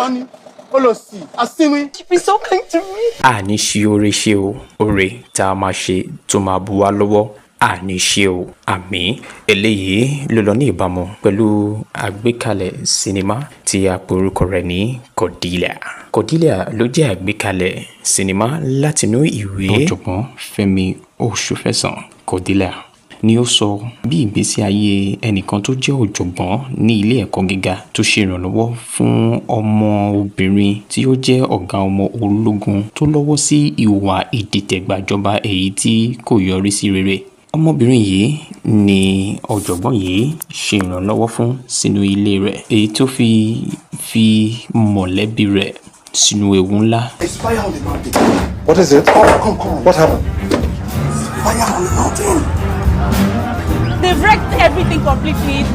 Sasoni, Olosi, Asimi. You've been so kind to me. Àní ṣe oore ṣe o, oore tá a máa ṣe tó máa bu wá lọ́wọ́. Àní ṣe o, àmín. Eléyìí ló lọ ní ìbámu pẹ̀lú àgbékalẹ̀ sinimá tí a pe orúkọ rẹ̀ ní Cordelia. Cordelia ló jẹ́ àgbékalẹ̀ sinimá látinú ìwé ọ̀jọ̀gbọ́n Fẹ́mi Oṣùfẹ̀sàn. Cordelia ni ó sọ bí ìgbésí ayé ẹnìkan tó jẹ́ ọ̀jọ̀gbọ́n ní ilé ẹ̀kọ́ gíga tó ṣe ìrànlọ́wọ́ fún ọmọ obìnrin tí ó jẹ́ ọ̀gá ọmọ ológun tó lọ́wọ́ sí ìwà ìdìtẹ̀gbàjọba èyí tí kò yọrí sí rere. Ọmọbìnrin yìí ni ọ̀jọ̀gbọ́n yìí ṣe ìrànlọ́wọ́ fún sínú ilé rẹ̀ èyí tó fi mọ̀lẹ́bí rẹ̀ sínú ewu ńlá. It's fire on the mountain. What is it? Come. What happened? Fire on the mountain. They've wrecked everything completely.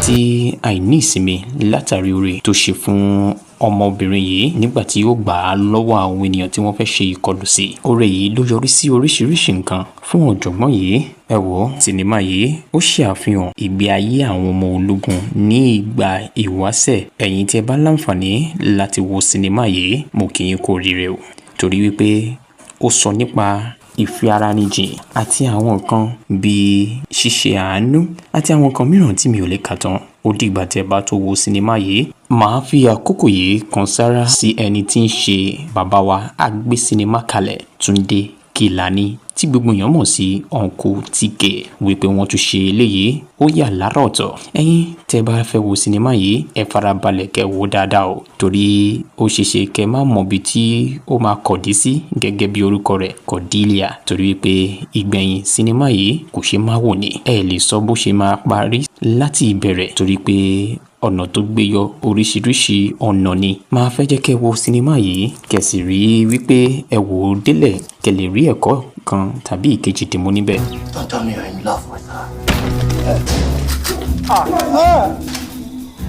Tí àìní ìsinmi látàrí oore tó ṣe fún ọmọbìnrin yìí nígbà tí ó gbà á lọ́wọ́ àwọn ènìyàn tí wọ́n fẹ́ ṣe ìkọlù sí. Oore yìí ló yọrí sí oríṣiríṣi nǹkan fún ọ̀jọ̀gbọ́n yìí. Ẹ wò sinimá yìí ó ṣe àfihàn ìgbé ayé àwọn ọmọ ológun ní ìgbà ìwáṣẹ̀. Ẹ̀yin tí ẹ bá láǹfààní láti wo sinimá yìí mo kí yín kú oríire o, torí wípé ó sọ nípa ìfẹ́ ara ní jìn àti àwọn nǹkan bíi ṣíṣe àánú àti àwọn nǹkan mìíràn tí mi ò lè kà tán. Ó dìgbà tí ẹ bá tó wo sinimá yìí. Màá fi àkókò yìí kan sára sí ẹni tí ń ṣe bàbá wa agbé sinimá kalẹ̀ Túndé Kèlání tí gbogbo èèyàn mọ̀ sí Uncle TK wípé wọ́n tún ṣe eléyìí ó yà lára ọ̀tọ̀. Ẹ̀yin tẹ́ bá fẹ́ wo sinimá yìí ẹ farabalẹ̀ kẹ́ wò dáadáa o, torí ó ṣeéṣe kẹ́ má mọ̀ bí tí ó máa kọ̀dí sí gẹ́gẹ́ bí orúkọ rẹ̀ Cordelia, torí wípé ìgbẹ̀yìn sinimá yìí kò ṣe má wò ní. Ẹ lè sọ bó ṣe máa parí láti ìbẹ̀rẹ̀ torí pé ọ̀nà tó gbé yọ oríṣiríṣi ọ̀nà ni. Máa fẹ́ jẹ́ kẹ́ wo sinimá yìí kẹ́ sì rí wípé ẹ wò ó délẹ̀ kẹ́ lè rí ẹ̀kọ́ kan tàbí ìkejì dìmú níbẹ̀. Don't tell me you're in love with her.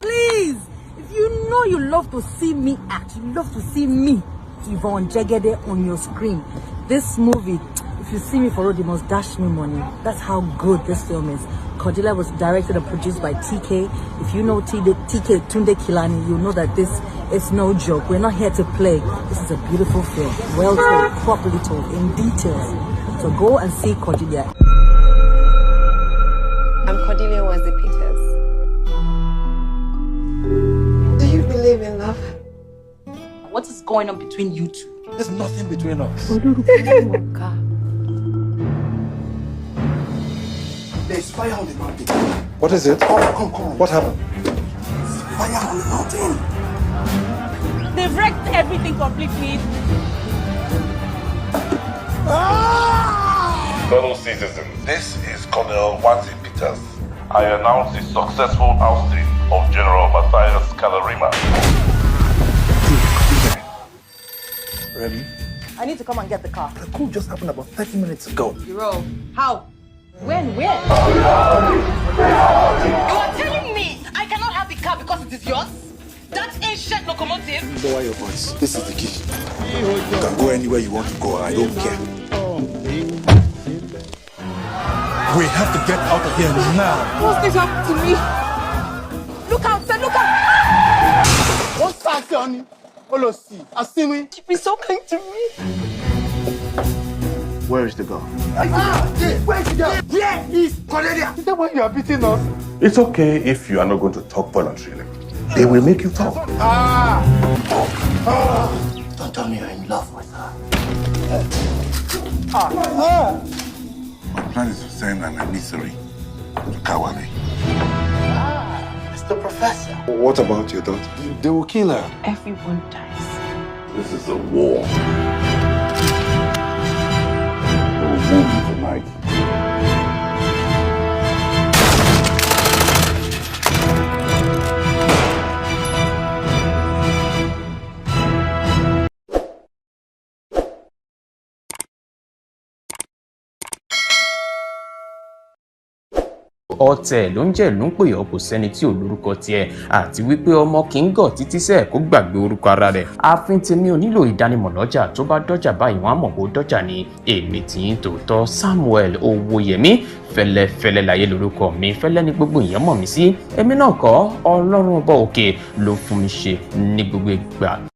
Please, if you know you love to see me act, you love to see me, Yvonne Jegede, on your screen. This movie, if you see me for road, you must dash me money. That's how good this film is. Cordelia was directed and produced by TK. If you know TK Tunde Kilani, you know that this is no joke. We're not here to play. This is a beautiful film, well told, properly told, in details. So go and see Cordelia. I'm Cordelia Wesley Peters. Do you believe in love? What is going on between you two? There's nothing between us. There's fire on the mountain. What is it? Come. What happened? Fire on the mountain. They've wrecked everything completely. Fellow citizens, this is Colonel Wesley Peters. I announce the successful ousting of General Matthias Kalarima. Remy, I need to come and get the car. the coup just happened about 30 minutes ago. Hero, how? When? Where? You are telling me I cannot have the car because it is yours? That ancient locomotive? Lower your voice. This is the key. You can go anywhere you want to go. I don't care. We have to get out of here now. What's this happened to me? Look out, sir, look out! What's Sasoni, Olosi, Asimi. You've been so kind to me. Where is the girl? Where's the girl? Where is Cordelia? Is that why you are beating us? It's okay if you are not going to talk voluntarily. They will make you talk. Don't tell me you're in love with her. My plan is to send an emissary to Kawale. It's the professor. What about your daughter? They will kill her. Everyone dies. This is a war. They will move you tonight. ọ̀tẹ̀ ló ń jẹ́ ìlú ń pè ọ́ kò sẹ́ni tí ò lórúkọ tiẹ̀ àti wípé ọmọ kì í gọ̀ títí sẹ́ẹ̀ kó gbàgbé orúkọ ara rẹ̀. ààfin tèmi ò nílò ìdánimọ̀ lọ́jà tó bá dọ́jà báyìí wọ́n á mọ̀ bó dọ́jà ni. èmi tí ń tòótọ́ Samuel Owóyẹmí fẹ́lẹ́fẹ́lẹ́ láyé lórúkọ mi fẹ́lẹ́ ní gbogbo èèyàn mọ̀ mí sí. èmi náà kọ́ Ọlọ́run ọba òkè ló fún mi ṣe ní gbogbo ìgbà.